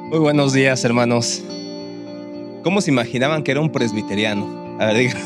Muy buenos días, hermanos. ¿Cómo se imaginaban que era un presbiteriano? A ver, diga,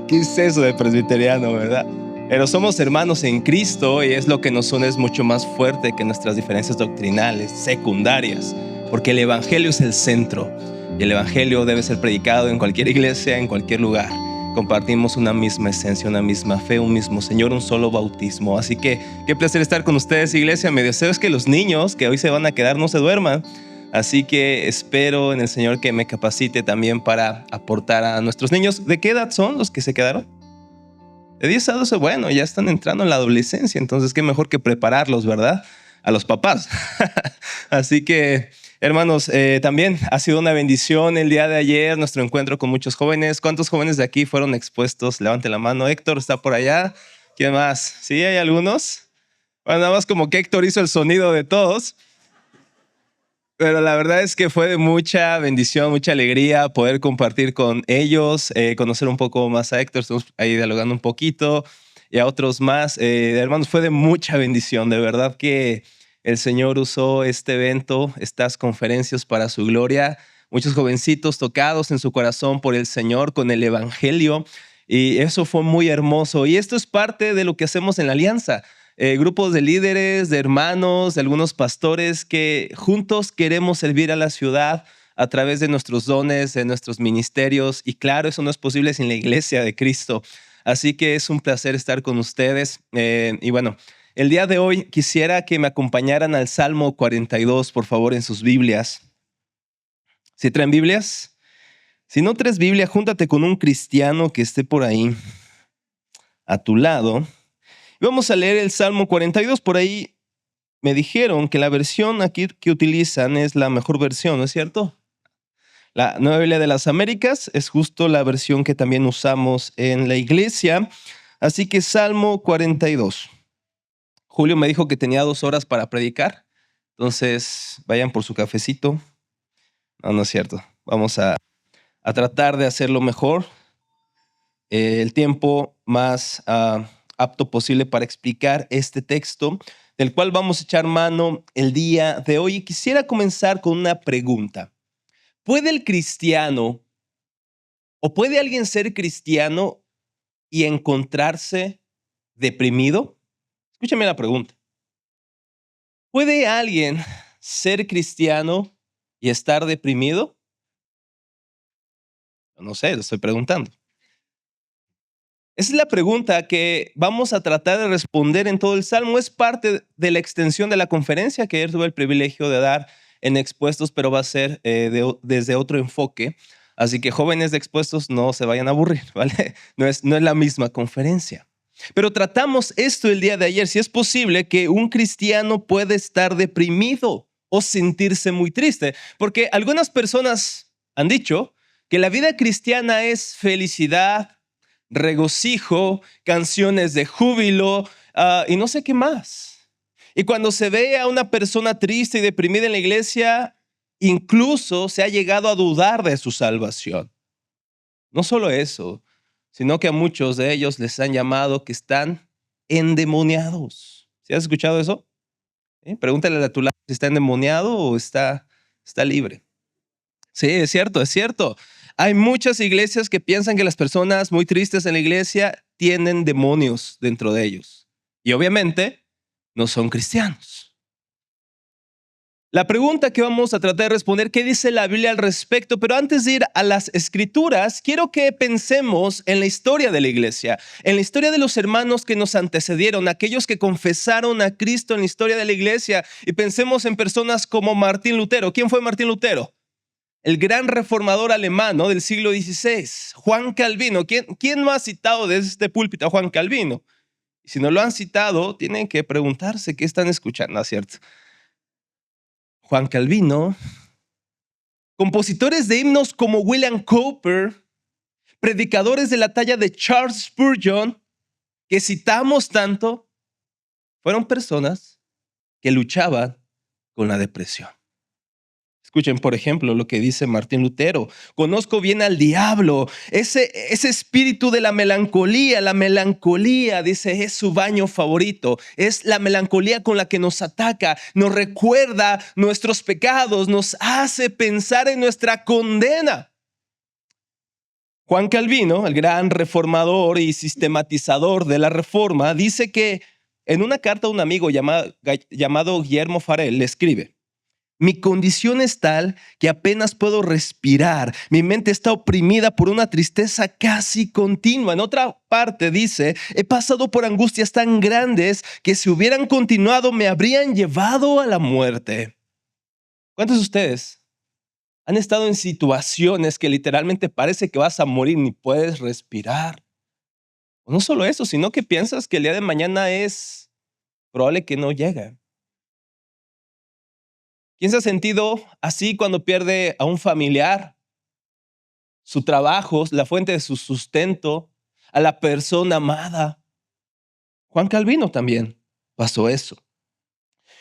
¿qué es eso de presbiteriano, verdad? Pero somos hermanos en Cristo y es lo que nos une, es mucho más fuerte que nuestras diferencias doctrinales, secundarias, porque el Evangelio es el centro y el Evangelio debe ser predicado en cualquier iglesia, en cualquier lugar. Compartimos una misma esencia, una misma fe, un mismo Señor, un solo bautismo. Así que qué placer estar con ustedes, iglesia. Mi deseo es que los niños que hoy se van a quedar no se duerman. Así que espero en el Señor que me capacite también para aportar a nuestros niños. ¿De qué edad son los que se quedaron? De 10 a 12, bueno, ya están entrando en la adolescencia, entonces qué mejor que prepararlos, ¿verdad? A los papás. Así que, hermanos, también ha sido una bendición el día de ayer, nuestro encuentro con muchos jóvenes. ¿Cuántos jóvenes de aquí fueron expuestos? Levante la mano. Héctor está por allá. ¿Quién más? ¿Sí hay algunos? Bueno, nada más como que Héctor hizo el sonido de todos. Pero la verdad es que fue de mucha bendición, mucha alegría poder compartir con ellos, conocer un poco más a Héctor, estuvimos ahí dialogando un poquito, y a otros más. Hermanos, fue de mucha bendición, de verdad que el Señor usó este evento, estas conferencias para su gloria, muchos jovencitos tocados en su corazón por el Señor con el Evangelio, y eso fue muy hermoso. Y esto es parte de lo que hacemos en la Alianza. Grupos de líderes, de hermanos, de algunos pastores que juntos queremos servir a la ciudad a través de nuestros dones, de nuestros ministerios. Y claro, eso no es posible sin la iglesia de Cristo. Así que es un placer estar con ustedes. Y bueno, el día de hoy quisiera que me acompañaran al Salmo 42, por favor, en sus Biblias. ¿Sí traen Biblias? Si no traes Biblia, júntate con un cristiano que esté por ahí a tu lado. Vamos a leer el Salmo 42. Por ahí me dijeron que la versión aquí que utilizan es la mejor versión, ¿no es cierto? La Nueva Biblia de las Américas es justo la versión que también usamos en la iglesia. Así que Salmo 42. Julio me dijo que tenía 2 horas para predicar. Entonces, vayan por su cafecito. No, no es cierto. Vamos a tratar de hacerlo mejor. El tiempo más apto posible para explicar este texto, del cual vamos a echar mano el día de hoy. Y quisiera comenzar con una pregunta. ¿Puede el cristiano o puede alguien ser cristiano y encontrarse deprimido? Escúchame la pregunta. ¿Puede alguien ser cristiano y estar deprimido? No sé, lo estoy preguntando. Esa es la pregunta que vamos a tratar de responder en todo el Salmo. Es parte de la extensión de la conferencia que ayer tuve el privilegio de dar en Expuestos, pero va a ser desde otro enfoque. Así que jóvenes de Expuestos no se vayan a aburrir, ¿vale? No es la misma conferencia. Pero tratamos esto el día de ayer. Si es posible que un cristiano puede estar deprimido o sentirse muy triste, porque algunas personas han dicho que la vida cristiana es felicidad, regocijo, canciones de júbilo y no sé qué más. Y cuando se ve a una persona triste y deprimida en la iglesia, incluso se ha llegado a dudar de su salvación. No solo eso, sino que a muchos de ellos les han llamado que están endemoniados. ¿Sí has escuchado eso? Pregúntale a tu lado si está endemoniado o está libre. Sí, es cierto, es cierto. Hay muchas iglesias que piensan que las personas muy tristes en la iglesia tienen demonios dentro de ellos. Y obviamente no son cristianos. La pregunta que vamos a tratar de responder, ¿qué dice la Biblia al respecto? Pero antes de ir a las escrituras, quiero que pensemos en la historia de la iglesia, en la historia de los hermanos que nos antecedieron, aquellos que confesaron a Cristo en la historia de la iglesia, y pensemos en personas como Martín Lutero. ¿Quién fue Martín Lutero? El gran reformador alemán, ¿no?, del siglo XVI. Juan Calvino. ¿Quién no ha citado desde este púlpito a Juan Calvino? Y si no lo han citado, tienen que preguntarse qué están escuchando, ¿cierto? Juan Calvino, compositores de himnos como William Cowper, predicadores de la talla de Charles Spurgeon, que citamos tanto, fueron personas que luchaban con la depresión. Escuchen, por ejemplo, lo que dice Martín Lutero. Conozco bien al diablo. Ese espíritu de la melancolía, dice, es su baño favorito. Es la melancolía con la que nos ataca, nos recuerda nuestros pecados, nos hace pensar en nuestra condena. Juan Calvino, el gran reformador y sistematizador de la Reforma, dice que en una carta a un amigo llamado Guillermo Farel le escribe: mi condición es tal que apenas puedo respirar. Mi mente está oprimida por una tristeza casi continua. En otra parte dice, he pasado por angustias tan grandes que si hubieran continuado me habrían llevado a la muerte. ¿Cuántos de ustedes han estado en situaciones que literalmente parece que vas a morir, ni puedes respirar? No solo eso, sino que piensas que el día de mañana es probable que no llegue. ¿Quién se ha sentido así cuando pierde a un familiar, su trabajo, la fuente de su sustento, a la persona amada? Juan Calvino también pasó eso.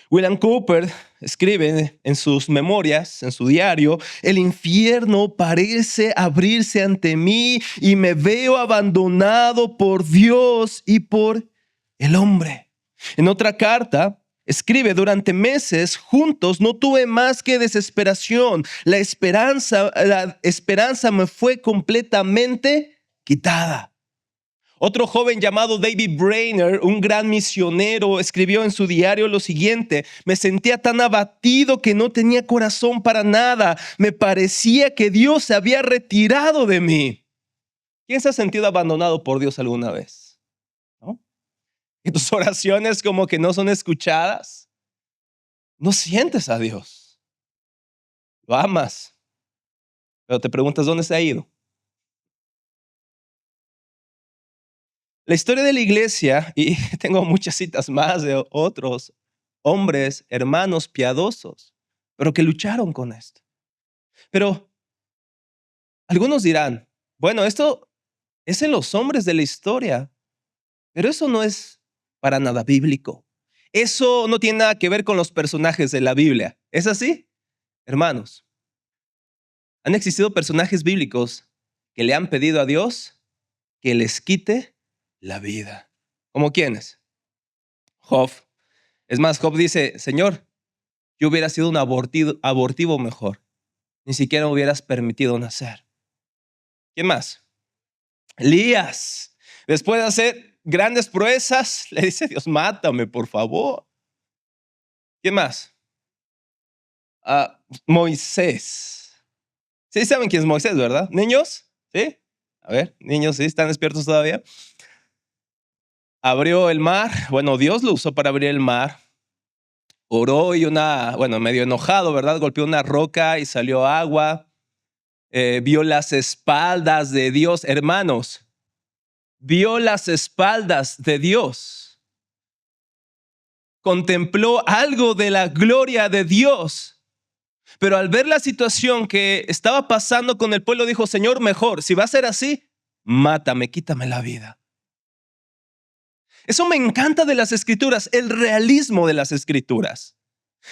William Cowper escribe en sus memorias, en su diario, el infierno parece abrirse ante mí y me veo abandonado por Dios y por el hombre. En otra carta, escribe, durante meses juntos no tuve más que desesperación. La esperanza me fue completamente quitada. Otro joven llamado David Brainerd, un gran misionero, escribió en su diario lo siguiente: me sentía tan abatido que no tenía corazón para nada. Me parecía que Dios se había retirado de mí. ¿Quién se ha sentido abandonado por Dios alguna vez? ¿No? Que tus oraciones como que no son escuchadas. No sientes a Dios. Lo amas. Pero te preguntas dónde se ha ido. La historia de la iglesia, y tengo muchas citas más de otros hombres, hermanos piadosos, pero que lucharon con esto. Pero algunos dirán, bueno, esto es en los hombres de la historia, pero eso no es para nada bíblico. Eso no tiene nada que ver con los personajes de la Biblia. ¿Es así? Hermanos, han existido personajes bíblicos que le han pedido a Dios que les quite la vida. ¿Cómo quiénes? Job. Es más, Job dice, Señor, yo hubiera sido un abortivo mejor. Ni siquiera me hubieras permitido nacer. ¿Quién más? Elías. Después de hacer grandes proezas, le dice Dios, mátame, por favor. ¿Quién más? Moisés. Sí saben quién es Moisés, ¿verdad? ¿Niños? ¿Sí? A ver, niños, ¿sí? ¿Están despiertos todavía? Abrió el mar. Bueno, Dios lo usó para abrir el mar. Oró y medio enojado, ¿verdad? Golpeó una roca y salió agua. Vio las espaldas de Dios. Hermanos, vio las espaldas de Dios. Contempló algo de la gloria de Dios. Pero al ver la situación que estaba pasando con el pueblo, dijo, Señor, mejor, si va a ser así, mátame, quítame la vida. Eso me encanta de las escrituras, el realismo de las escrituras.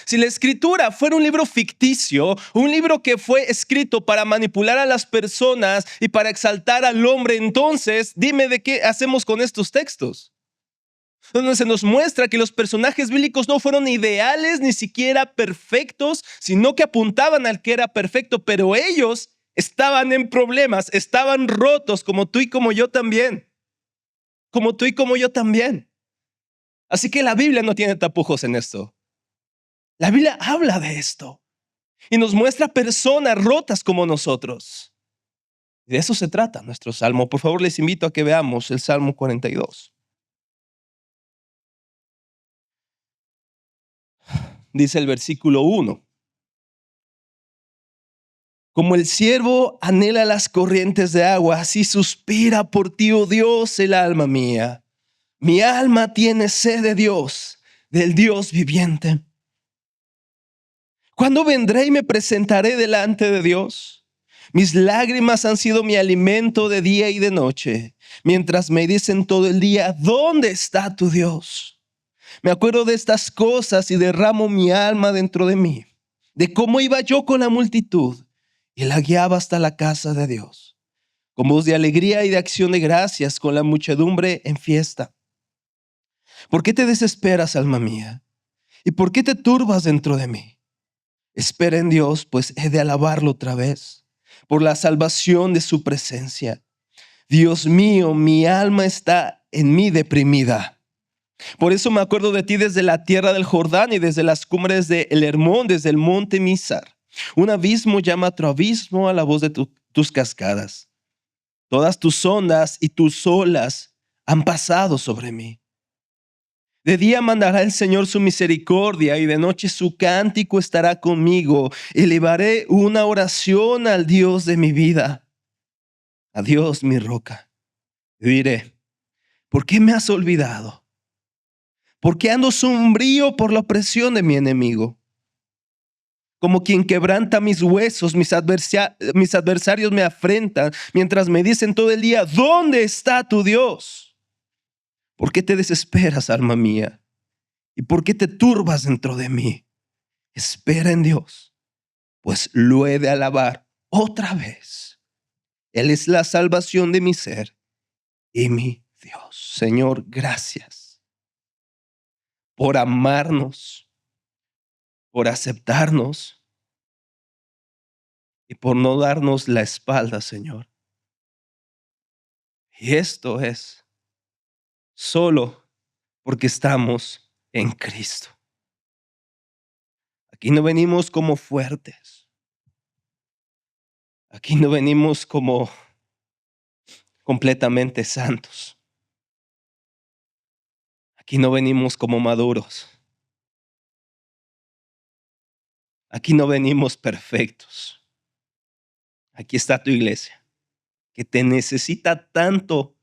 Si la escritura fuera un libro ficticio, un libro que fue escrito para manipular a las personas y para exaltar al hombre, entonces dime de qué hacemos con estos textos. Donde se nos muestra que los personajes bíblicos no fueron ideales ni siquiera perfectos, sino que apuntaban al que era perfecto, pero ellos estaban en problemas, estaban rotos como tú y como yo también. Como tú y como yo también. Así que la Biblia no tiene tapujos en esto. La Biblia habla de esto y nos muestra personas rotas como nosotros. Y de eso se trata nuestro salmo. Por favor, les invito a que veamos el Salmo 42. Dice el versículo 1. Como el ciervo anhela las corrientes de agua, así suspira por ti, oh Dios, el alma mía. Mi alma tiene sed de Dios, del Dios viviente. ¿Cuándo vendré y me presentaré delante de Dios? Mis lágrimas han sido mi alimento de día y de noche, mientras me dicen todo el día, ¿dónde está tu Dios? Me acuerdo de estas cosas y derramo mi alma dentro de mí. de cómo iba yo con la multitud y la guiaba hasta la casa de Dios, con voz de alegría y de acción de gracias, con la muchedumbre en fiesta. ¿Por qué te desesperas, alma mía? ¿Y por qué te turbas dentro de mí? Espera en Dios, pues he de alabarlo otra vez, por la salvación de su presencia. Dios mío, mi alma está en mí deprimida. Por eso me acuerdo de ti desde la tierra del Jordán y desde las cumbres de El Hermón, desde el monte Mizar. Un abismo llama a otro abismo a la voz de tus cascadas. Todas tus ondas y tus olas han pasado sobre mí. De día mandará el Señor su misericordia y de noche su cántico estará conmigo. Elevaré una oración al Dios de mi vida, a Dios mi roca. Y diré, ¿por qué me has olvidado? ¿Por qué ando sombrío por la opresión de mi enemigo? Como quien quebranta mis huesos, mis adversarios me afrentan, mientras me dicen todo el día, ¿dónde está tu Dios? ¿Por qué te desesperas, alma mía? ¿Y por qué te turbas dentro de mí? Espera en Dios, pues lo he de alabar otra vez. Él es la salvación de mi ser y mi Dios. Señor, gracias por amarnos, por aceptarnos y por no darnos la espalda, Señor. Y esto es solo porque estamos en Cristo. Aquí no venimos como fuertes. Aquí no venimos como completamente santos. Aquí no venimos como maduros. Aquí no venimos perfectos. Aquí está tu iglesia, que te necesita tanto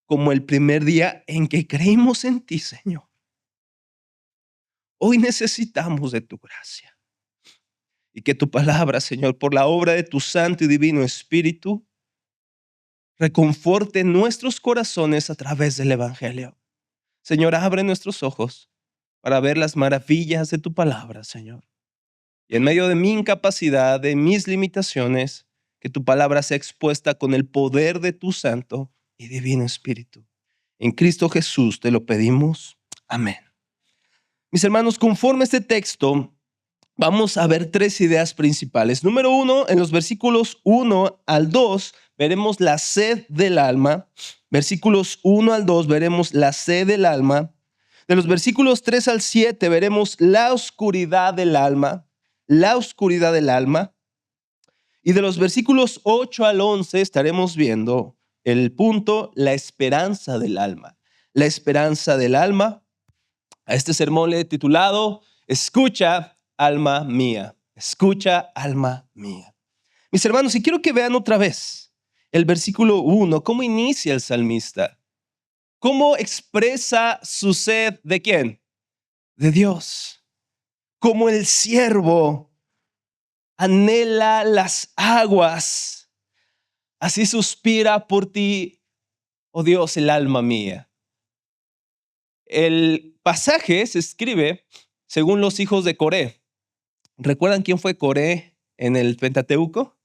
como el primer día en que creímos en ti, Señor. Hoy necesitamos de tu gracia. Y que tu palabra, Señor, por la obra de tu Santo y Divino Espíritu, reconforte nuestros corazones a través del Evangelio. Señor, abre nuestros ojos para ver las maravillas de tu palabra, Señor. Y en medio de mi incapacidad, de mis limitaciones, que tu palabra sea expuesta con el poder de tu Santo y Divino Espíritu. En Cristo Jesús te lo pedimos. Amén. Mis hermanos, conforme a este texto, vamos a ver tres ideas principales. Número uno, en los versículos 1 al 2, veremos la sed del alma. Versículos 1 al 2, veremos la sed del alma. De los versículos 3 al 7, veremos la oscuridad del alma. La oscuridad del alma. Y de los versículos 8 al 11 estaremos viendo el punto, la esperanza del alma. La esperanza del alma. A este sermón le he titulado, escucha, alma mía. Escucha, alma mía. Mis hermanos, y quiero que vean otra vez el versículo 1, cómo inicia el salmista. ¿Cómo expresa su sed de quién? De Dios. Como el siervo anhela las aguas, así suspira por ti, oh Dios, el alma mía. El pasaje se escribe según los hijos de Coré. ¿Recuerdan quién fue Coré en el Pentateuco?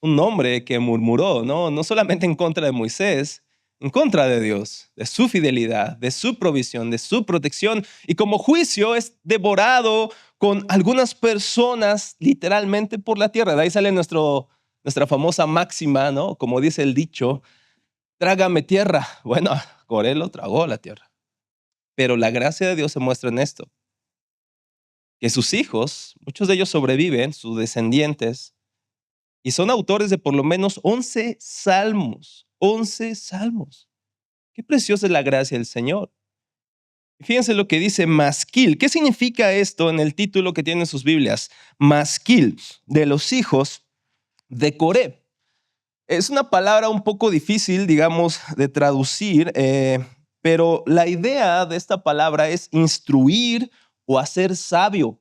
Un hombre que murmuró, no solamente en contra de Moisés, en contra de Dios, de su fidelidad, de su provisión, de su protección, y como juicio es devorado con algunas personas literalmente por la tierra. De ahí sale nuestra famosa máxima, ¿no? Como dice el dicho, trágame tierra. Bueno, Coré lo tragó la tierra. Pero la gracia de Dios se muestra en esto, que sus hijos, muchos de ellos sobreviven, sus descendientes, y son autores de por lo menos 11 salmos. 11 salmos. Qué preciosa es la gracia del Señor. Fíjense lo que dice masquil. ¿Qué significa esto en el título que tienen sus Biblias? Masquil, de los hijos de Coré. Es una palabra un poco difícil, digamos, de traducir, pero la idea de esta palabra es instruir o hacer sabio.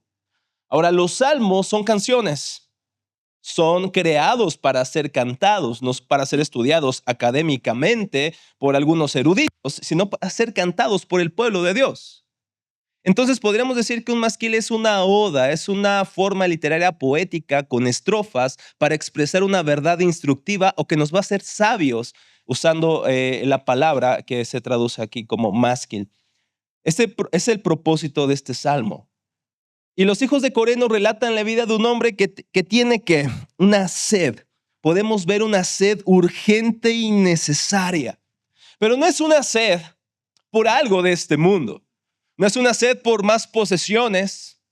Ahora, los salmos son canciones. Son creados para ser cantados, no para ser estudiados académicamente por algunos eruditos, sino para ser cantados por el pueblo de Dios. Entonces podríamos decir que un masquil es una oda, es una forma literaria poética con estrofas para expresar una verdad instructiva o que nos va a hacer sabios usando la palabra que se traduce aquí como masquil. Este es el propósito de este salmo. Y los hijos de Coré nos relatan la vida de un hombre que tiene una sed. Podemos ver una sed urgente y necesaria. Pero no es una sed por algo de este mundo. No es una sed por más posesiones.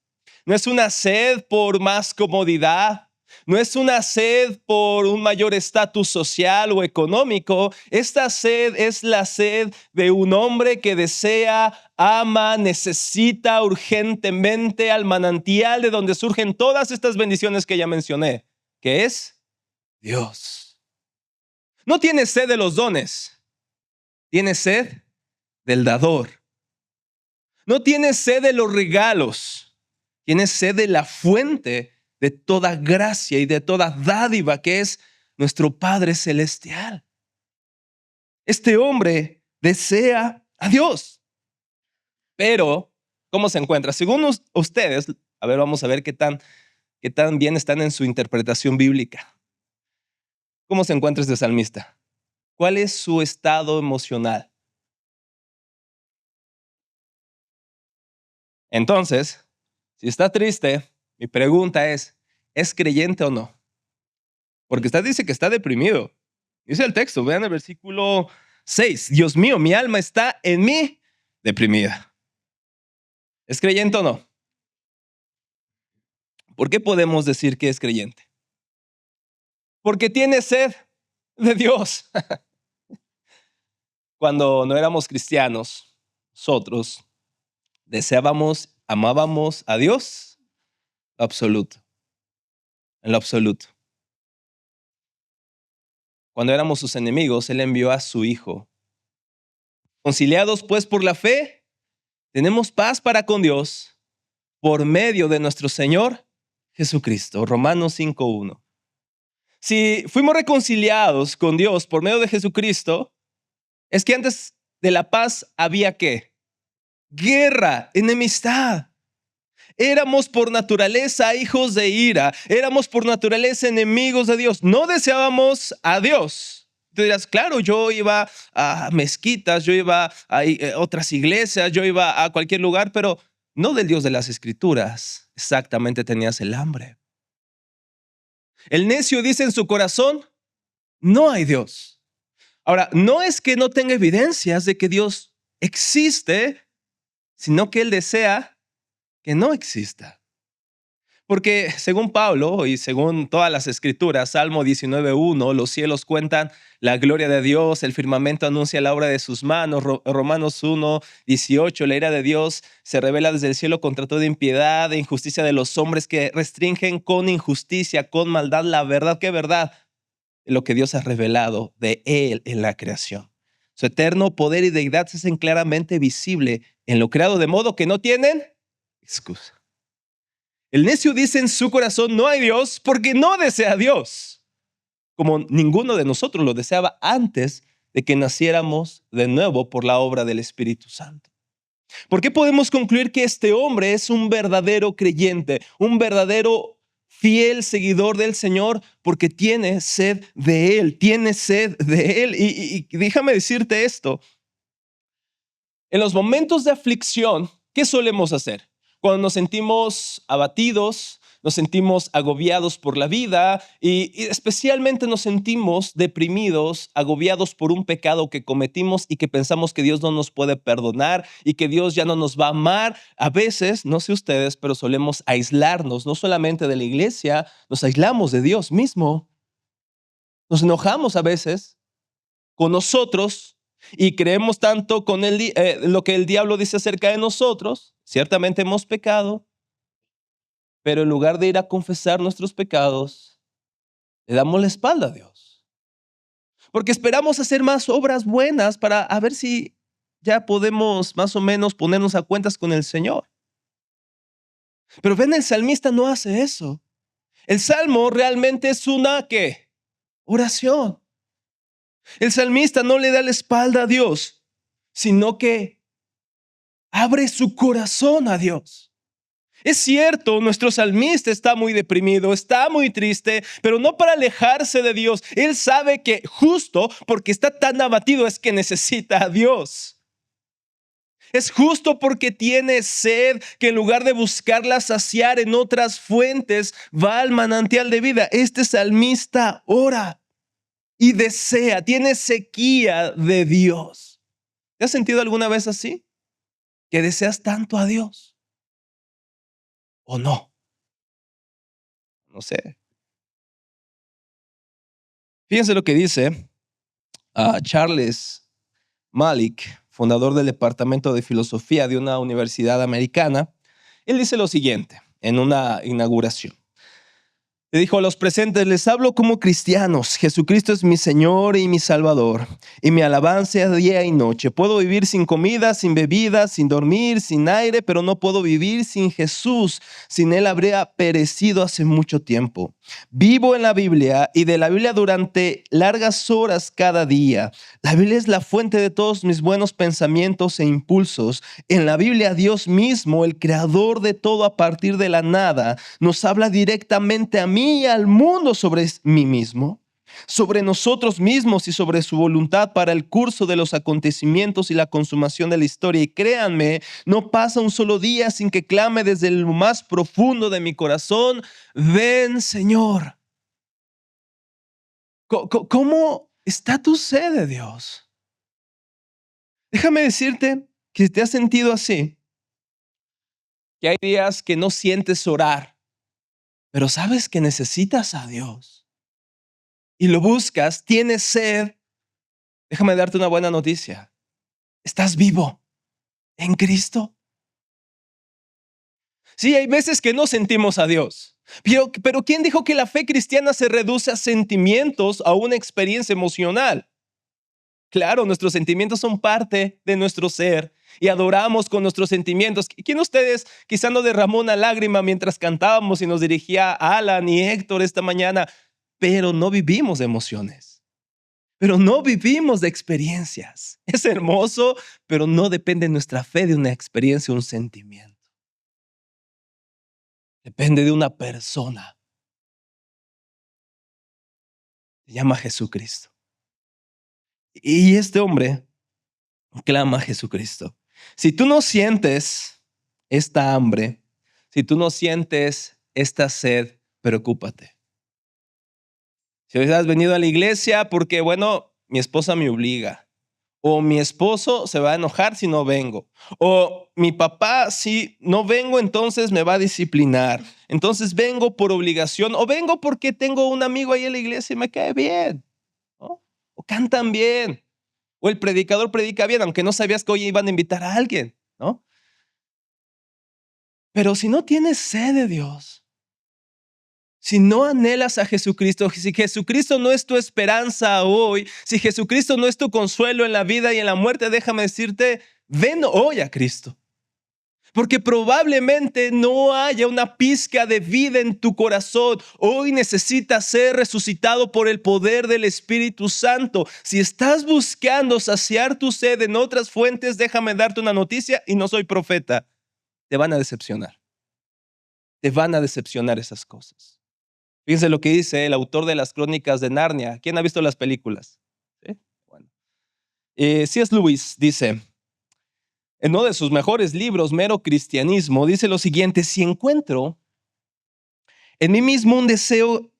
No es una sed por más comodidad. No es una sed por un mayor estatus social o económico. Esta sed es la sed de un hombre que desea, ama, necesita urgentemente al manantial de donde surgen todas estas bendiciones que ya mencioné, que es Dios. No tiene sed de los dones, tiene sed del dador. No tiene sed de los regalos, tiene sed de la fuente de toda gracia y de toda dádiva que es nuestro Padre Celestial. Este hombre desea a Dios. Pero, ¿cómo se encuentra? Según ustedes, a ver, vamos a ver qué tan bien están en su interpretación bíblica. ¿Cómo se encuentra este salmista? ¿Cuál es su estado emocional? Entonces, si está triste, mi pregunta ¿es creyente o no? Porque usted dice que está deprimido. Dice el texto, vean el versículo 6. Dios mío, mi alma está en mí deprimida. ¿Es creyente o no? ¿Por qué podemos decir que es creyente? Porque tiene sed de Dios. Cuando no éramos cristianos, nosotros deseábamos, amábamos a Dios absoluto, en lo absoluto. Cuando éramos sus enemigos, Él envió a su Hijo. Conciliados pues por la fe, tenemos paz para con Dios por medio de nuestro Señor Jesucristo. Romanos 5:1. Si fuimos reconciliados con Dios por medio de Jesucristo, es que antes de la paz había ¿qué? Guerra, enemistad. Éramos por naturaleza hijos de ira, éramos por naturaleza enemigos de Dios, no deseábamos a Dios. Tú dirás, claro, yo iba a mezquitas, yo iba a otras iglesias, yo iba a cualquier lugar, pero no del Dios de las Escrituras. Exactamente tenías el hambre. El necio dice en su corazón, no hay Dios. Ahora, no es que no tenga evidencias de que Dios existe, sino que él desea que no exista. Porque según Pablo y según todas las escrituras, Salmo 19:1, los cielos cuentan la gloria de Dios, el firmamento anuncia la obra de sus manos. Romanos 1:18, la ira de Dios se revela desde el cielo contra toda impiedad e injusticia de los hombres que restringen con injusticia, con maldad, la verdad. ¿Qué verdad? Lo que Dios ha revelado de Él en la creación. Su eterno poder y deidad se hacen claramente visible en lo creado, de modo que no tienen excusa. El necio dice en su corazón, no hay Dios, porque no desea a Dios, como ninguno de nosotros lo deseaba antes de que naciéramos de nuevo por la obra del Espíritu Santo. ¿Por qué podemos concluir que este hombre es un verdadero creyente, un verdadero fiel seguidor del Señor? Porque tiene sed de Él, tiene sed de Él. Y déjame decirte esto, en los momentos de aflicción, ¿qué solemos hacer? Cuando nos sentimos abatidos, nos sentimos agobiados por la vida y especialmente nos sentimos deprimidos, agobiados por un pecado que cometimos y que pensamos que Dios no nos puede perdonar y que Dios ya no nos va a amar. A veces, no sé ustedes, pero solemos aislarnos, no solamente de la iglesia, nos aislamos de Dios mismo. Nos enojamos a veces con nosotros y creemos tanto con lo que el diablo dice acerca de nosotros. Ciertamente hemos pecado, pero en lugar de ir a confesar nuestros pecados, le damos la espalda a Dios. Porque esperamos hacer más obras buenas para a ver si ya podemos más o menos ponernos a cuentas con el Señor. Pero ven, el salmista no hace eso. El salmo realmente es una ¿qué? Oración. El salmista no le da la espalda a Dios, sino que abre su corazón a Dios. Es cierto, nuestro salmista está muy deprimido, está muy triste, pero no para alejarse de Dios. Él sabe que justo porque está tan abatido es que necesita a Dios. Es justo porque tiene sed que en lugar de buscarla saciar en otras fuentes, va al manantial de vida. Este salmista ora y desea, tiene sequía de Dios. ¿Te has sentido alguna vez así? ¿Que deseas tanto a Dios? ¿O no? No sé. Fíjense lo que dice Charles Malik, fundador del Departamento de Filosofía de una universidad americana. Él dice lo siguiente en una inauguración. Le dijo a los presentes: les hablo como cristianos. Jesucristo es mi Señor y mi Salvador, y mi alabanza día y noche. Puedo vivir sin comida, sin bebida, sin dormir, sin aire, pero no puedo vivir sin Jesús. Sin Él habría perecido hace mucho tiempo. Vivo en la Biblia y de la Biblia durante largas horas cada día. La Biblia es la fuente de todos mis buenos pensamientos e impulsos. En la Biblia, Dios mismo, el creador de todo a partir de la nada, nos habla directamente a mí y al mundo sobre mí mismo, sobre nosotros mismos y sobre su voluntad para el curso de los acontecimientos y la consumación de la historia. Y créanme, no pasa un solo día sin que clame desde lo más profundo de mi corazón: ven, Señor. ¿Cómo está tu sed de Dios? Déjame decirte que si te has sentido así, que hay días que no sientes orar, pero sabes que necesitas a Dios y lo buscas, tienes sed. Déjame darte una buena noticia. Estás vivo en Cristo. Sí, hay veces que no sentimos a Dios. Pero ¿quién dijo que la fe cristiana se reduce a sentimientos, a una experiencia emocional? Claro, nuestros sentimientos son parte de nuestro ser y adoramos con nuestros sentimientos. ¿Quién de ustedes quizá no derramó una lágrima mientras cantábamos y nos dirigía a Alan y Héctor esta mañana? Pero no vivimos de emociones. Pero no vivimos de experiencias. Es hermoso, pero no depende nuestra fe de una experiencia, un sentimiento. Depende de una persona. Se llama Jesucristo. Y este hombre clama a Jesucristo. Si tú no sientes esta hambre, si tú no sientes esta sed, preocúpate. Si hoy has venido a la iglesia porque, bueno, mi esposa me obliga, o mi esposo se va a enojar si no vengo, o mi papá, si no vengo, entonces me va a disciplinar. Entonces vengo por obligación, o vengo porque tengo un amigo ahí en la iglesia y me cae bien, ¿no? O cantan bien, o el predicador predica bien, aunque no sabías que hoy iban a invitar a alguien, ¿no? Pero si no tienes sed de Dios, si no anhelas a Jesucristo, si Jesucristo no es tu esperanza hoy, si Jesucristo no es tu consuelo en la vida y en la muerte, déjame decirte, ven hoy a Cristo. Porque probablemente no haya una pizca de vida en tu corazón. Hoy necesitas ser resucitado por el poder del Espíritu Santo. Si estás buscando saciar tu sed en otras fuentes, déjame darte una noticia, y no soy profeta. Te van a decepcionar. Te van a decepcionar esas cosas. Fíjense lo que dice el autor de las Crónicas de Narnia. ¿Quién ha visto las películas? ¿Sí? Bueno. C.S. Lewis dice, en uno de sus mejores libros, Mero Cristianismo, dice lo siguiente: si encuentro en mí mismo un deseo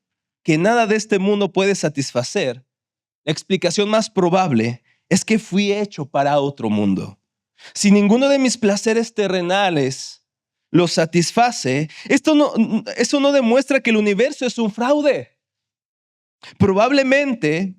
que nada de este mundo puede satisfacer, la explicación más probable es que fui hecho para otro mundo. Si ninguno de mis placeres terrenales lo satisface, eso no demuestra que el universo es un fraude. Probablemente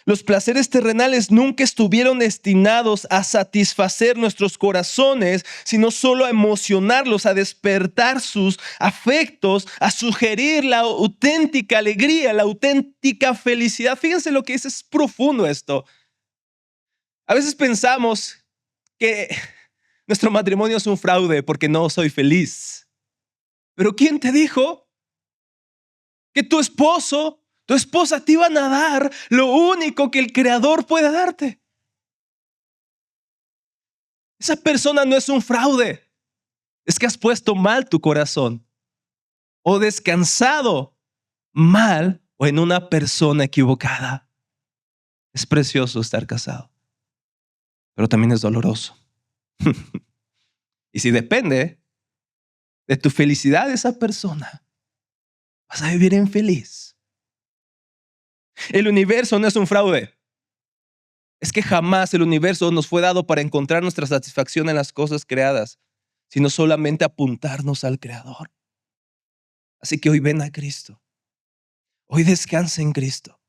los placeres terrenales nunca estuvieron destinados a satisfacer nuestros corazones, sino solo a emocionarlos, a despertar sus afectos, a sugerir la auténtica alegría, la auténtica felicidad. Fíjense lo que es profundo esto. A veces pensamos que nuestro matrimonio es un fraude porque no soy feliz. Pero ¿quién te dijo que tu esposo, tu esposa te iban a dar lo único que el Creador puede darte? Esa persona no es un fraude. Es que has puesto mal tu corazón o descansado mal o en una persona equivocada. Es precioso estar casado, pero también es doloroso. Y si depende de tu felicidad de esa persona, vas a vivir infeliz. El universo no es un fraude. Es que jamás el universo nos fue dado para encontrar nuestra satisfacción en las cosas creadas, sino solamente apuntarnos al Creador. Así que hoy ven a Cristo. Hoy descansa en Cristo.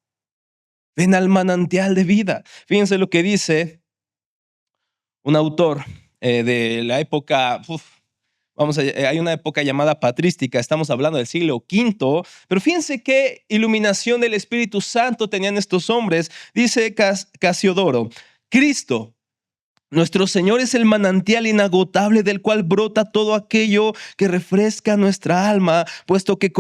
Ven al manantial de vida. Fíjense lo que dice un autor de la época, hay una época llamada patrística, estamos hablando del siglo V, pero fíjense qué iluminación del Espíritu Santo tenían estos hombres. Dice Casiodoro, Cristo, nuestro Señor, es el manantial inagotable del cual brota todo aquello que refresca nuestra alma, puesto que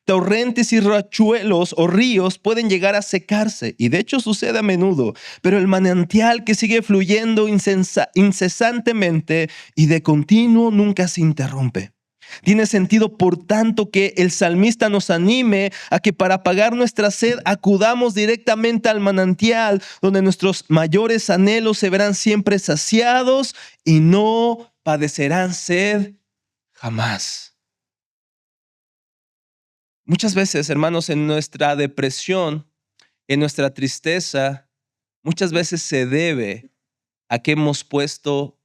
torrentes y riachuelos o ríos pueden llegar a secarse, y de hecho sucede a menudo, pero el manantial que sigue fluyendo incesantemente y de continuo nunca se interrumpe. Tiene sentido, por tanto, que el salmista nos anime a que para apagar nuestra sed acudamos directamente al manantial, donde nuestros mayores anhelos se verán siempre saciados y no padecerán sed jamás. Muchas veces, hermanos, en nuestra depresión, en nuestra tristeza, muchas veces se debe a que hemos puesto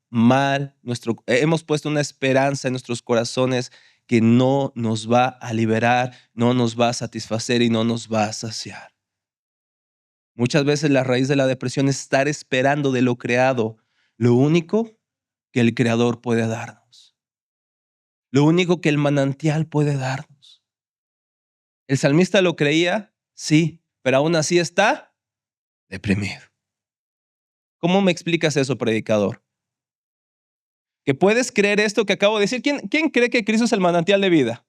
hemos puesto una esperanza en nuestros corazones que no nos va a liberar, no nos va a satisfacer y no nos va a saciar. Muchas veces la raíz de la depresión es estar esperando de lo creado lo único que el Creador puede darnos, lo único que el manantial puede darnos. ¿El salmista lo creía? Sí, pero aún así está deprimido. ¿Cómo me explicas eso, predicador? ¿Que puedes creer esto que acabo de decir? ¿Quién cree que Cristo es el manantial de vida?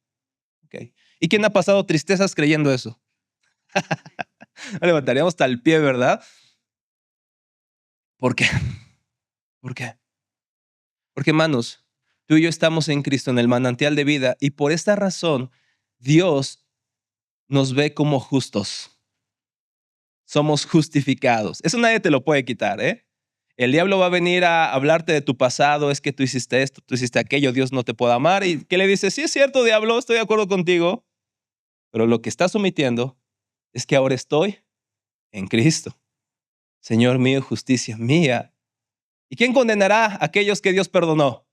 Okay. ¿Y quién ha pasado tristezas creyendo eso? Levantaríamos tal pie, ¿verdad? ¿Por qué? ¿Por qué? Porque, hermanos, tú y yo estamos en Cristo, en el manantial de vida, y por esta razón Dios nos ve como justos. Somos justificados. Eso nadie te lo puede quitar, ¿eh? El diablo va a venir a hablarte de tu pasado, es que tú hiciste esto, tú hiciste aquello, Dios no te puede amar. ¿Y qué le dices? Sí, es cierto, diablo, estoy de acuerdo contigo. Pero lo que estás omitiendo es que ahora estoy en Cristo. Señor mío, justicia mía. ¿Y quién condenará a aquellos que Dios perdonó?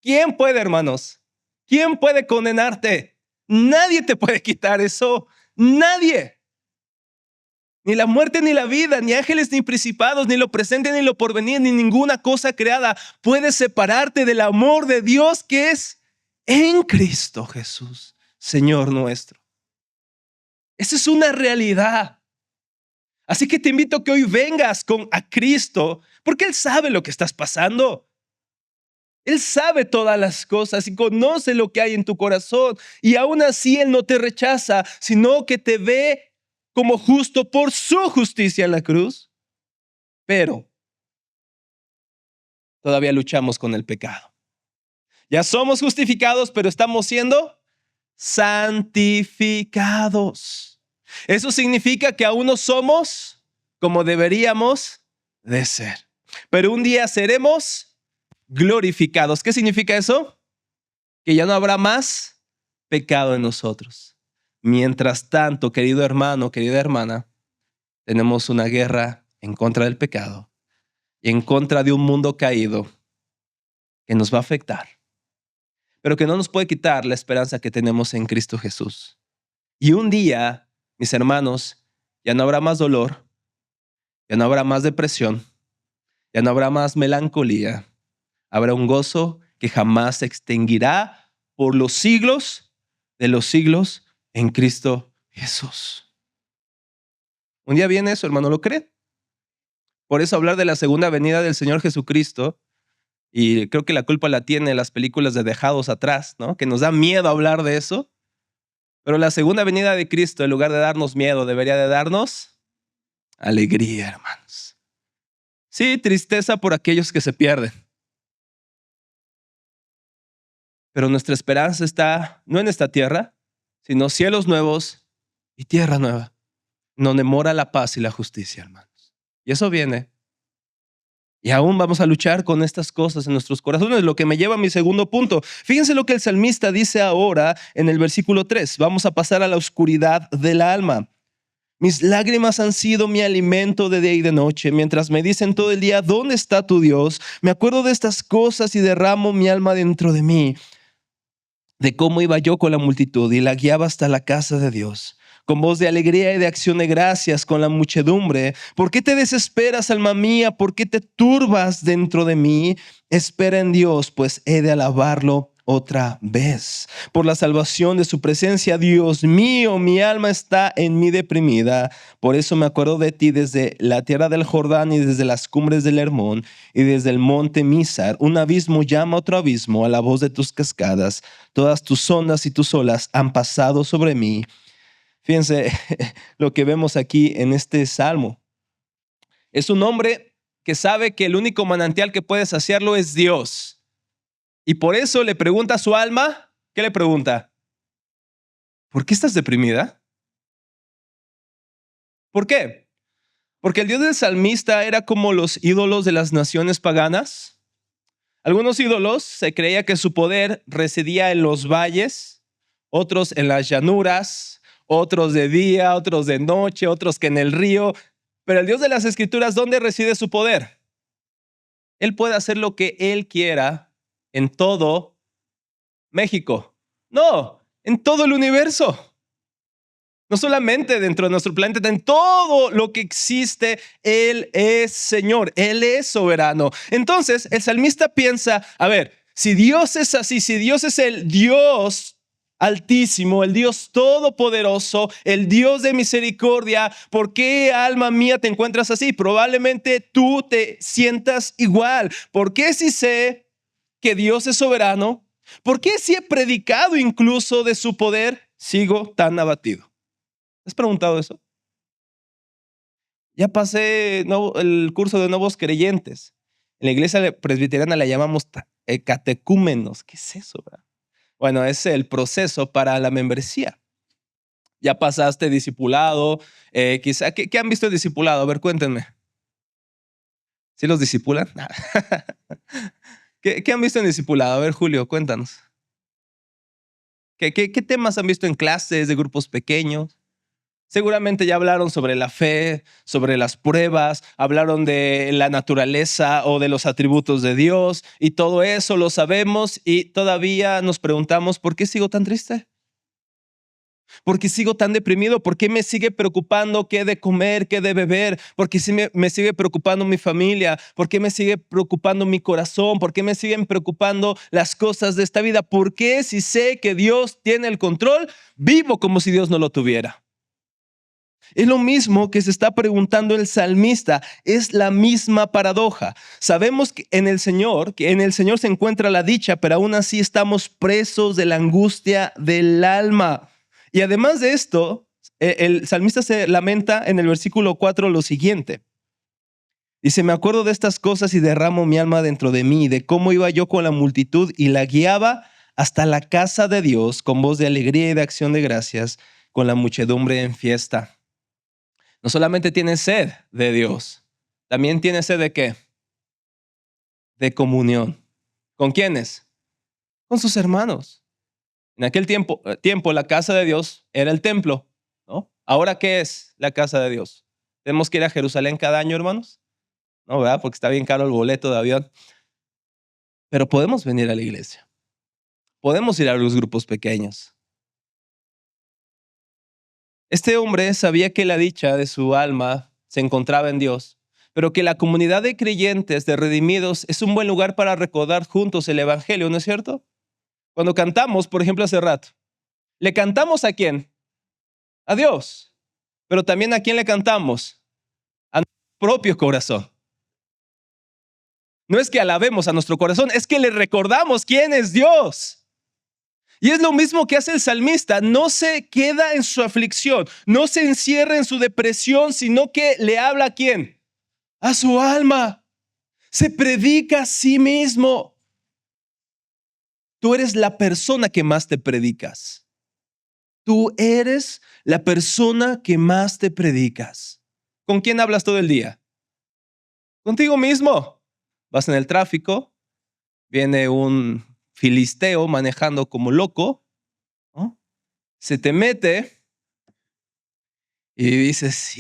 ¿Quién puede, hermanos? ¿Quién puede condenarte? Nadie te puede quitar eso. Nadie. Ni la muerte, ni la vida, ni ángeles, ni principados, ni lo presente, ni lo porvenir, ni ninguna cosa creada puede separarte del amor de Dios que es en Cristo Jesús, Señor nuestro. Esa es una realidad. Así que te invito a que hoy vengas a Cristo, porque Él sabe lo que estás pasando. Él sabe todas las cosas y conoce lo que hay en tu corazón. Y aún así Él no te rechaza, sino que te ve como justo por su justicia en la cruz. Pero todavía luchamos con el pecado. Ya somos justificados, pero estamos siendo santificados. Eso significa que aún no somos como deberíamos de ser. Pero un día seremos glorificados. ¿Qué significa eso? Que ya no habrá más pecado en nosotros. Mientras tanto, querido hermano, querida hermana, tenemos una guerra en contra del pecado y en contra de un mundo caído que nos va a afectar, pero que no nos puede quitar la esperanza que tenemos en Cristo Jesús. Y un día, mis hermanos, ya no habrá más dolor, ya no habrá más depresión, ya no habrá más melancolía. Habrá un gozo que jamás se extinguirá por los siglos de los siglos en Cristo Jesús. Un día viene eso, hermano, ¿lo cree? Por eso hablar de la segunda venida del Señor Jesucristo, y creo que la culpa la tiene las películas de Dejados Atrás, ¿no? Que nos da miedo hablar de eso. Pero la segunda venida de Cristo, en lugar de darnos miedo, debería de darnos alegría, hermanos. Sí, tristeza por aquellos que se pierden. Pero nuestra esperanza está no en esta tierra, sino cielos nuevos y tierra nueva, donde mora la paz y la justicia, hermanos. Y eso viene. Y aún vamos a luchar con estas cosas en nuestros corazones, lo que me lleva a mi segundo punto. Fíjense lo que el salmista dice ahora en el versículo 3. Vamos a pasar a la oscuridad del alma. Mis lágrimas han sido mi alimento de día y de noche, mientras me dicen todo el día, ¿dónde está tu Dios? Me acuerdo de estas cosas y derramo mi alma dentro de mí, de cómo iba yo con la multitud y la guiaba hasta la casa de Dios, con voz de alegría y de acción de gracias con la muchedumbre. ¿Por qué te desesperas, alma mía? ¿Por qué te turbas dentro de mí? Espera en Dios, pues he de alabarlo otra vez. Por la salvación de su presencia, Dios mío, mi alma está en mí deprimida. Por eso me acuerdo de ti desde la tierra del Jordán y desde las cumbres del Hermón y desde el monte Misar. Un abismo llama a otro abismo a la voz de tus cascadas. Todas tus ondas y tus olas han pasado sobre mí. Fíjense lo que vemos aquí en este salmo. Es un hombre que sabe que el único manantial que puede saciarlo es Dios. Y por eso le pregunta a su alma, ¿qué le pregunta? ¿Por qué estás deprimida? ¿Por qué? Porque el Dios del salmista era como los ídolos de las naciones paganas. Algunos ídolos se creía que su poder residía en los valles, otros en las llanuras, otros de día, otros de noche, otros que en el río. Pero el Dios de las Escrituras, ¿dónde reside su poder? Él puede hacer lo que Él quiera en todo México. No, en todo el universo. No solamente dentro de nuestro planeta, en todo lo que existe, Él es Señor, Él es soberano. Entonces, el salmista piensa, a ver, si Dios es así, si Dios es el Dios altísimo, el Dios todopoderoso, el Dios de misericordia, ¿por qué, alma mía, te encuentras así? Probablemente tú te sientas igual. ¿Por qué si sé que Dios es soberano? ¿Por qué si he predicado incluso de su poder, sigo tan abatido? ¿Has preguntado eso? Ya pasé el curso de nuevos creyentes. En la iglesia presbiteriana le llamamos catecúmenos. ¿Qué es eso? ¿Verdad? Bueno, es el proceso para la membresía. Ya pasaste discipulado. Quizá, ¿qué han visto de discipulado? A ver, cuéntenme. ¿Sí los discipulan? ¿Qué han visto en discipulado? A ver, Julio, cuéntanos. ¿Qué temas han visto en clases de grupos pequeños? Seguramente ya hablaron sobre la fe, sobre las pruebas, hablaron de la naturaleza o de los atributos de Dios y todo eso lo sabemos y todavía nos preguntamos, ¿por qué sigo tan triste? ¿Por qué sigo tan deprimido? ¿Por qué me sigue preocupando qué de comer, qué de beber? ¿Por qué me sigue preocupando mi familia? ¿Por qué me sigue preocupando mi corazón? ¿Por qué me siguen preocupando las cosas de esta vida? ¿Por qué si sé que Dios tiene el control, vivo como si Dios no lo tuviera? Es lo mismo que se está preguntando el salmista, es la misma paradoja. Sabemos que en el Señor se encuentra la dicha, pero aún así estamos presos de la angustia del alma. Y además de esto, el salmista se lamenta en el versículo 4 lo siguiente. Dice, me acuerdo de estas cosas y derramo mi alma dentro de mí, de cómo iba yo con la multitud y la guiaba hasta la casa de Dios con voz de alegría y de acción de gracias, con la muchedumbre en fiesta. No solamente tiene sed de Dios, también tiene sed de ¿qué? De comunión. ¿Con quiénes? Con sus hermanos. En aquel tiempo la casa de Dios era el templo, ¿no? Ahora, ¿qué es la casa de Dios? ¿Tenemos que ir a Jerusalén cada año, hermanos? No, ¿verdad? Porque está bien caro el boleto de avión. Pero podemos venir a la iglesia. Podemos ir a los grupos pequeños. Este hombre sabía que la dicha de su alma se encontraba en Dios, pero que la comunidad de creyentes, de redimidos, es un buen lugar para recordar juntos el evangelio, ¿no es cierto? Cuando cantamos, por ejemplo, hace rato, ¿le cantamos a quién? A Dios. Pero también ¿a quién le cantamos? A nuestro propio corazón. No es que alabemos a nuestro corazón, es que le recordamos quién es Dios. Y es lo mismo que hace el salmista, no se queda en su aflicción, no se encierra en su depresión, sino que le habla ¿a quién? A su alma. Se predica a sí mismo. Tú eres la persona que más te predicas. Tú eres la persona que más te predicas. ¿Con quién hablas todo el día? Contigo mismo. Vas en el tráfico, viene un filisteo manejando como loco, ¿no? Se te mete y dices,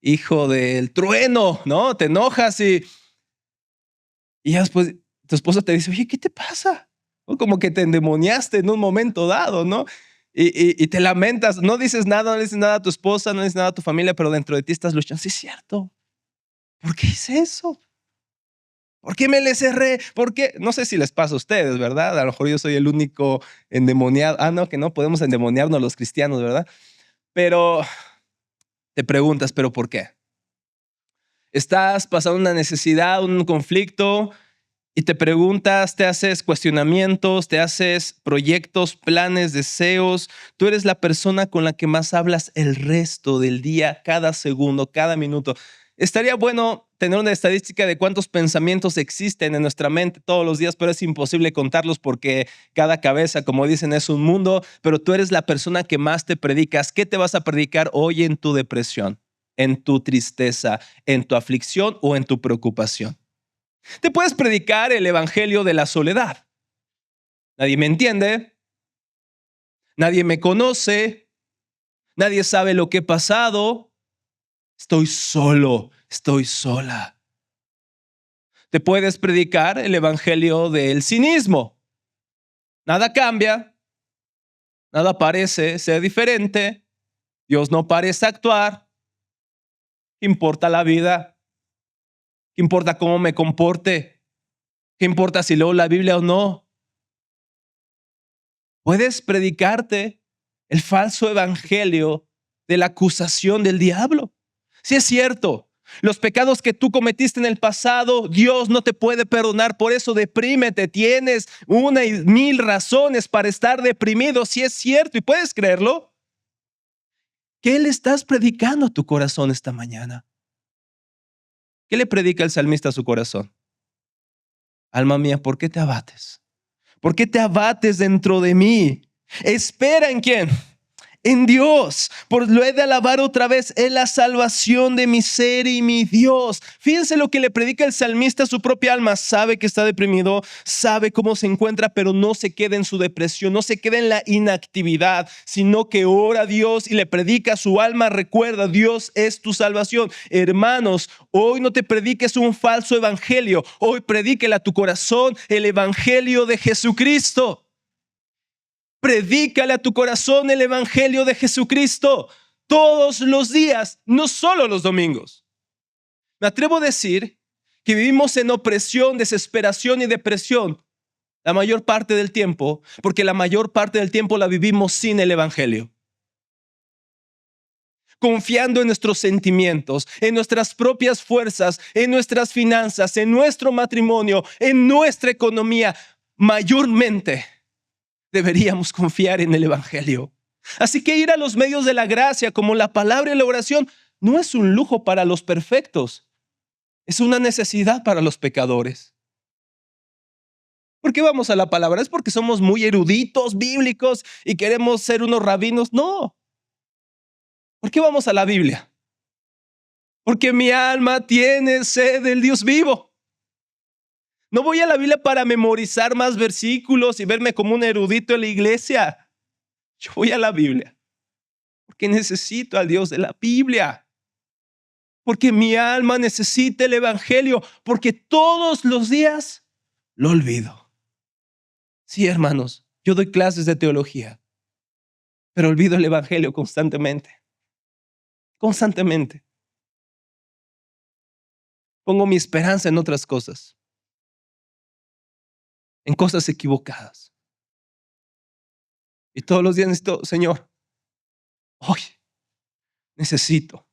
hijo del trueno, ¿no? Te enojas y ya después tu esposa te dice, oye, ¿qué te pasa? ¿No? Como que te endemoniaste en un momento dado, ¿no? Y te lamentas, no dices nada, no dices nada a tu esposa, no dices nada a tu familia, pero dentro de ti estás luchando. Sí, es cierto. ¿Por qué hice eso? ¿Por qué me le cerré? ¿Por qué? No sé si les pasa a ustedes, ¿verdad? A lo mejor yo soy el único endemoniado. No, que no podemos endemoniarnos los cristianos, ¿verdad? Pero te preguntas, ¿pero por qué? Estás pasando una necesidad, un conflicto y te preguntas, te haces cuestionamientos, te haces proyectos, planes, deseos. Tú eres la persona con la que más hablas el resto del día, cada segundo, cada minuto. Estaría bueno tener una estadística de cuántos pensamientos existen en nuestra mente todos los días, pero es imposible contarlos porque cada cabeza, como dicen, es un mundo, pero tú eres la persona que más te predicas. ¿Qué te vas a predicar hoy en tu depresión, en tu tristeza, en tu aflicción o en tu preocupación? Te puedes predicar el evangelio de la soledad. Nadie me entiende, nadie me conoce, nadie sabe lo que he pasado. Estoy solo, estoy sola. Te puedes predicar el evangelio del cinismo. Nada cambia, nada parece ser diferente, Dios no parece actuar. ¿Qué importa la vida? ¿Qué importa cómo me comporte? ¿Qué importa si leo la Biblia o no? Puedes predicarte el falso evangelio de la acusación del diablo. Sí es cierto, los pecados que tú cometiste en el pasado, Dios no te puede perdonar, por eso deprímete, tienes una y mil razones para estar deprimido, sí es cierto, y puedes creerlo. ¿Qué le estás predicando a tu corazón esta mañana? ¿Qué le predica el salmista a su corazón? Alma mía, ¿por qué te abates? ¿Por qué te abates dentro de mí? Espera en quién. En Dios, por lo he de alabar otra vez, es la salvación de mi ser y mi Dios. Fíjense lo que le predica el salmista a su propia alma. Sabe que está deprimido, sabe cómo se encuentra, pero no se queda en su depresión, no se queda en la inactividad, sino que ora a Dios y le predica a su alma. Recuerda, Dios es tu salvación. Hermanos, hoy no te prediques un falso evangelio, hoy predíquele a tu corazón el evangelio de Jesucristo. Predícale a tu corazón el evangelio de Jesucristo todos los días, no solo los domingos. Me atrevo a decir que vivimos en opresión, desesperación y depresión la mayor parte del tiempo, porque la mayor parte del tiempo la vivimos sin el evangelio. Confiando en nuestros sentimientos, en nuestras propias fuerzas, en nuestras finanzas, en nuestro matrimonio, en nuestra economía, mayormente deberíamos confiar en el evangelio. Así que ir a los medios de la gracia como la palabra y la oración no es un lujo para los perfectos, es una necesidad para los pecadores. ¿Por qué vamos a la palabra? ¿Es porque somos muy eruditos bíblicos y queremos ser unos rabinos? No. ¿Por qué vamos a la Biblia? Porque mi alma tiene sed del Dios vivo. No voy a la Biblia para memorizar más versículos y verme como un erudito en la iglesia. Yo voy a la Biblia porque necesito al Dios de la Biblia. Porque mi alma necesita el evangelio, porque todos los días lo olvido. Sí, hermanos, yo doy clases de teología, pero olvido el evangelio constantemente. Constantemente. Pongo mi esperanza en otras cosas, en cosas equivocadas. Y todos los días necesito, Señor, hoy necesito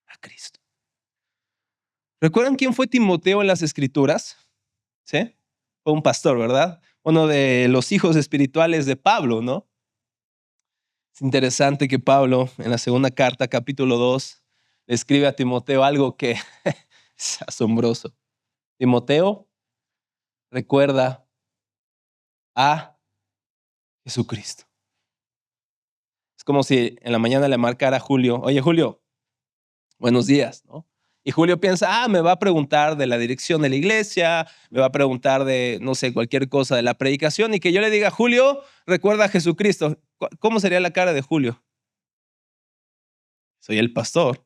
a Cristo. ¿Recuerdan quién fue Timoteo en las Escrituras? ¿Sí? Fue un pastor, ¿verdad? Uno de los hijos espirituales de Pablo, ¿no? Es interesante que Pablo, en la segunda carta, capítulo 2, le escribe a Timoteo algo que es asombroso. Timoteo, recuerda a Jesucristo. Es como si en la mañana le marcara a Julio, oye Julio, buenos días, ¿no? Y Julio piensa, me va a preguntar de la dirección de la iglesia, me va a preguntar de, no sé, cualquier cosa de la predicación y que yo le diga, Julio, recuerda a Jesucristo. ¿Cómo sería la cara de Julio? Soy el pastor.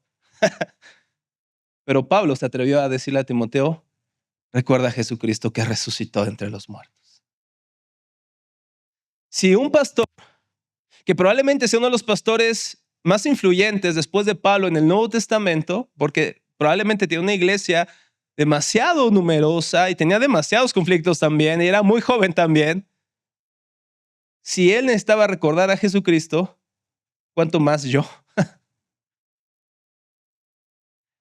Pero Pablo se atrevió a decirle a Timoteo, recuerda a Jesucristo que resucitó de entre los muertos. Si un pastor, que probablemente sea uno de los pastores más influyentes después de Pablo en el Nuevo Testamento, porque probablemente tiene una iglesia demasiado numerosa y tenía demasiados conflictos también, y era muy joven también. Si él necesitaba recordar a Jesucristo, ¿cuánto más yo?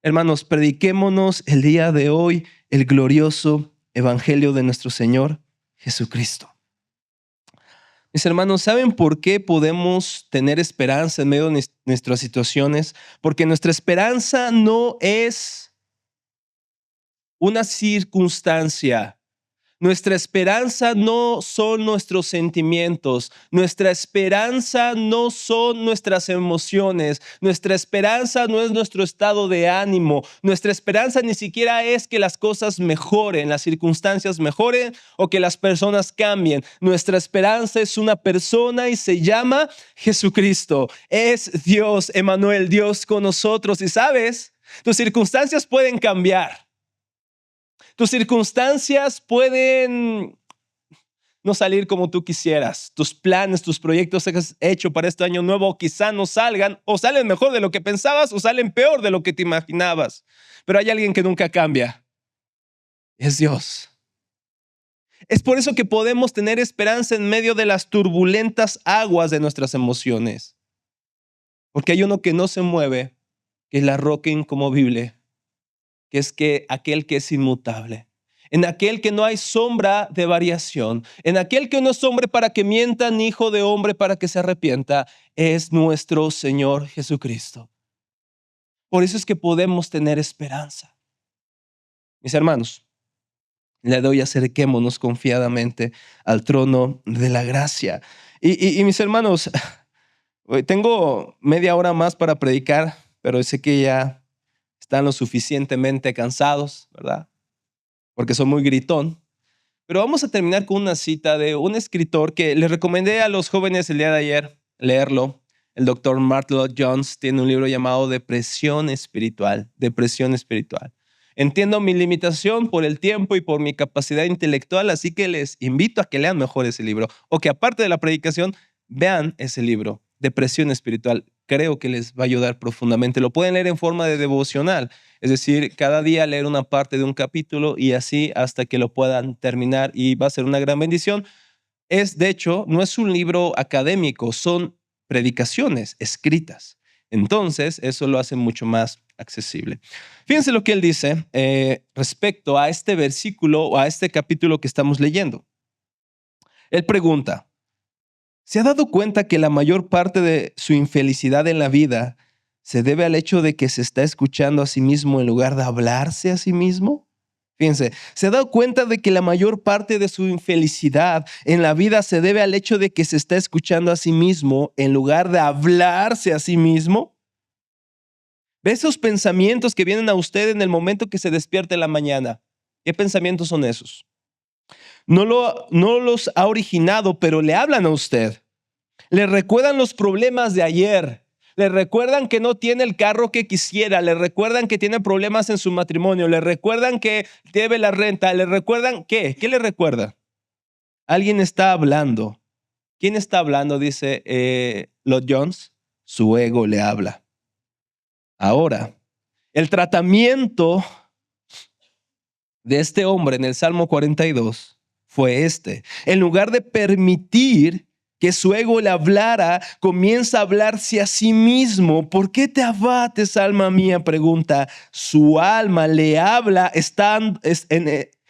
Hermanos, prediquémonos el día de hoy el glorioso evangelio de nuestro Señor Jesucristo. Mis hermanos, ¿saben por qué podemos tener esperanza en medio de nuestras situaciones? Porque nuestra esperanza no es una circunstancia. Nuestra esperanza no son nuestros sentimientos. Nuestra esperanza no son nuestras emociones. Nuestra esperanza no es nuestro estado de ánimo. Nuestra esperanza ni siquiera es que las cosas mejoren, las circunstancias mejoren o que las personas cambien. Nuestra esperanza es una persona y se llama Jesucristo. Es Dios, Emmanuel, Dios con nosotros. Y sabes, tus circunstancias pueden cambiar. Tus circunstancias pueden no salir como tú quisieras. Tus planes, tus proyectos que has hecho para este año nuevo quizá no salgan, o salen mejor de lo que pensabas, o salen peor de lo que te imaginabas. Pero hay alguien que nunca cambia. Es Dios. Es por eso que podemos tener esperanza en medio de las turbulentas aguas de nuestras emociones. Porque hay uno que no se mueve, que es la roca inconmovible, que es aquel que es inmutable, en aquel que no hay sombra de variación, en aquel que no es hombre para que mienta, ni hijo de hombre para que se arrepienta, es nuestro Señor Jesucristo. Por eso es que podemos tener esperanza. Mis hermanos, le doy, acerquémonos confiadamente al trono de la gracia. Y mis hermanos, hoy tengo media hora más para predicar, pero sé que ya están lo suficientemente cansados, ¿verdad? Porque soy muy gritón. Pero vamos a terminar con una cita de un escritor que le recomendé a los jóvenes el día de ayer leerlo. El doctor Martyn Lloyd-Jones tiene un libro llamado Depresión Espiritual. Depresión Espiritual. Entiendo mi limitación por el tiempo y por mi capacidad intelectual, así que les invito a que lean mejor ese libro o que aparte de la predicación, vean ese libro, Depresión Espiritual. Creo que les va a ayudar profundamente. Lo pueden leer en forma de devocional, es decir, cada día leer una parte de un capítulo y así hasta que lo puedan terminar y va a ser una gran bendición. De hecho, no es un libro académico, son predicaciones escritas. Entonces, eso lo hace mucho más accesible. Fíjense lo que él dice respecto a este versículo o a este capítulo que estamos leyendo. Él pregunta, ¿se ha dado cuenta que la mayor parte de su infelicidad en la vida se debe al hecho de que se está escuchando a sí mismo en lugar de hablarse a sí mismo? Fíjense, ¿se ha dado cuenta de que la mayor parte de su infelicidad en la vida se debe al hecho de que se está escuchando a sí mismo en lugar de hablarse a sí mismo? ¿Ve esos pensamientos que vienen a usted en el momento que se despierta en la mañana? ¿Qué pensamientos son esos? No los ha originado, pero le hablan a usted. Le recuerdan los problemas de ayer. Le recuerdan que no tiene el carro que quisiera. Le recuerdan que tiene problemas en su matrimonio. Le recuerdan que debe la renta. Le recuerdan ¿qué? ¿Qué le recuerda? Alguien está hablando. ¿Quién está hablando? Dice Lloyd-Jones. Su ego le habla. Ahora, el tratamiento de este hombre en el Salmo 42 fue este. En lugar de permitir que su ego le hablara, comienza a hablarse a sí mismo. ¿Por qué te abates, alma mía? Pregunta. Su alma le habla,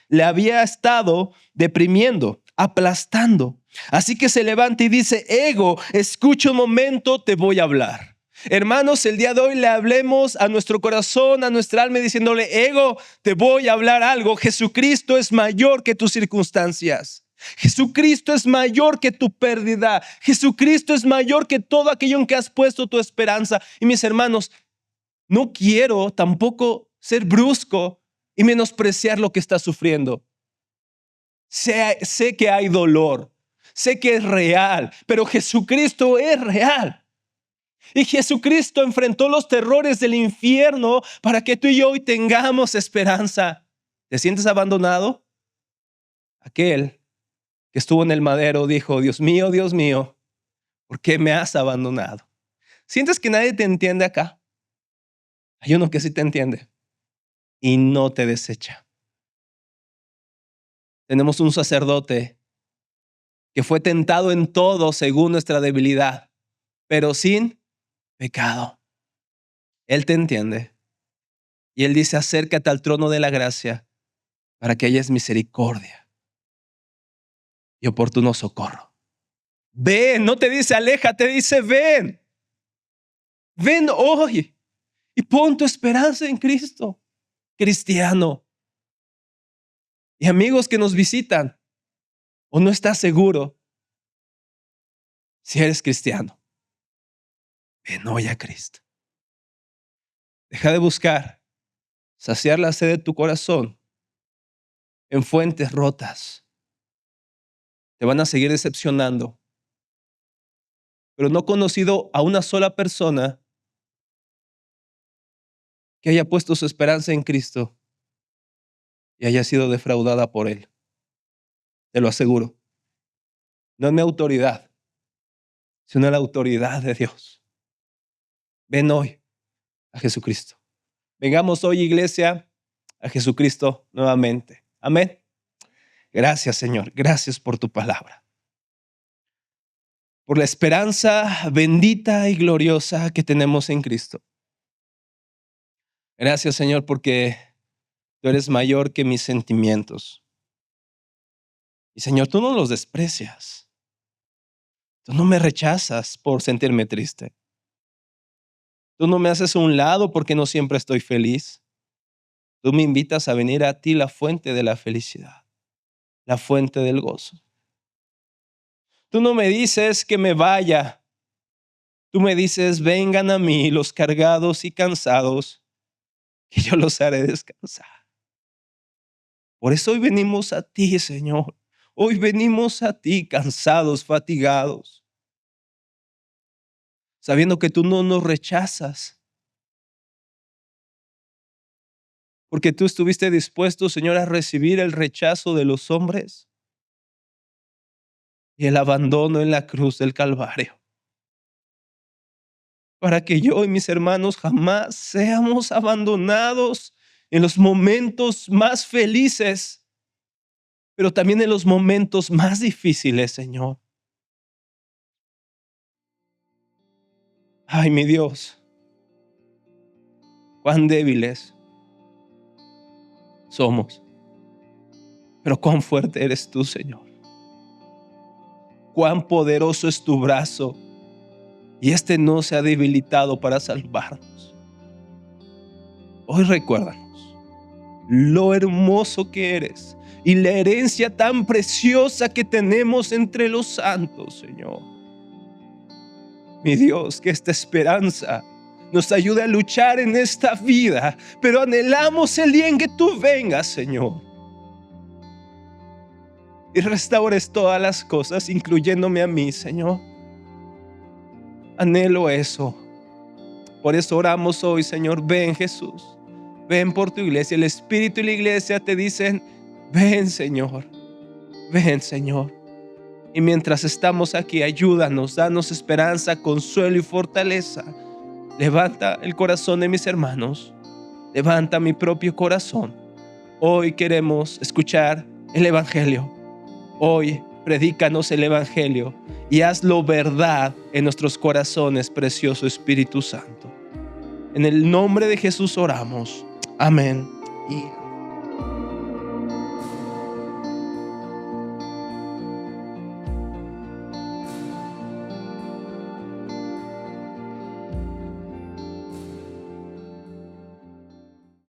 le había estado deprimiendo, aplastando. Así que se levanta y dice, ego, escucha un momento, te voy a hablar. Hermanos, el día de hoy le hablemos a nuestro corazón, a nuestra alma, diciéndole, ego, te voy a hablar algo. Jesucristo es mayor que tus circunstancias. Jesucristo es mayor que tu pérdida. Jesucristo es mayor que todo aquello en que has puesto tu esperanza. Y mis hermanos, no quiero tampoco ser brusco y menospreciar lo que estás sufriendo. Sé que hay dolor, sé que es real, pero Jesucristo es real. Y Jesucristo enfrentó los terrores del infierno para que tú y yo hoy tengamos esperanza. ¿Te sientes abandonado? Aquel que estuvo en el madero dijo: Dios mío, ¿por qué me has abandonado? ¿Sientes que nadie te entiende acá? Hay uno que sí te entiende y no te desecha. Tenemos un sacerdote que fue tentado en todo según nuestra debilidad, pero sin pecado. Él te entiende. Y Él dice: acércate al trono de la gracia para que hayas misericordia y oportuno socorro. Ven, no te dice aléjate, dice ven. Ven hoy y pon tu esperanza en Cristo, cristiano. Y amigos que nos visitan, o no estás seguro si eres cristiano, ven hoy a Cristo. Deja de buscar saciar la sed de tu corazón en fuentes rotas. Te van a seguir decepcionando. Pero no he conocido a una sola persona que haya puesto su esperanza en Cristo y haya sido defraudada por Él. Te lo aseguro. No es mi autoridad, sino la autoridad de Dios. Ven hoy a Jesucristo. Vengamos hoy, iglesia, a Jesucristo nuevamente. Amén. Gracias, Señor. Gracias por tu palabra. Por la esperanza bendita y gloriosa que tenemos en Cristo. Gracias, Señor, porque tú eres mayor que mis sentimientos. Y, Señor, tú no los desprecias. Tú no me rechazas por sentirme triste. Tú no me haces a un lado porque no siempre estoy feliz. Tú me invitas a venir a ti, la fuente de la felicidad, la fuente del gozo. Tú no me dices que me vaya. Tú me dices: vengan a mí los cargados y cansados, que yo los haré descansar. Por eso hoy venimos a ti, Señor. Hoy venimos a ti cansados, fatigados, sabiendo que tú no nos rechazas. Porque tú estuviste dispuesto, Señor, a recibir el rechazo de los hombres y el abandono en la cruz del Calvario. Para que yo y mis hermanos jamás seamos abandonados en los momentos más felices, pero también en los momentos más difíciles, Señor. Ay, mi Dios, cuán débiles somos, pero cuán fuerte eres tú, Señor. Cuán poderoso es tu brazo, y este no se ha debilitado para salvarnos. Hoy recuérdanos lo hermoso que eres y la herencia tan preciosa que tenemos entre los santos, Señor. Mi Dios, que esta esperanza nos ayude a luchar en esta vida, pero anhelamos el día en que tú vengas, Señor, y restaures todas las cosas, incluyéndome a mí, Señor. Anhelo eso. Por eso oramos hoy, Señor. Ven, Jesús. Ven por tu iglesia. El Espíritu y la iglesia te dicen: ven, Señor. Ven, Señor. Y mientras estamos aquí, ayúdanos, danos esperanza, consuelo y fortaleza. Levanta el corazón de mis hermanos. Levanta mi propio corazón. Hoy queremos escuchar el Evangelio. Hoy predícanos el Evangelio y hazlo verdad en nuestros corazones, precioso Espíritu Santo. En el nombre de Jesús oramos. Amén y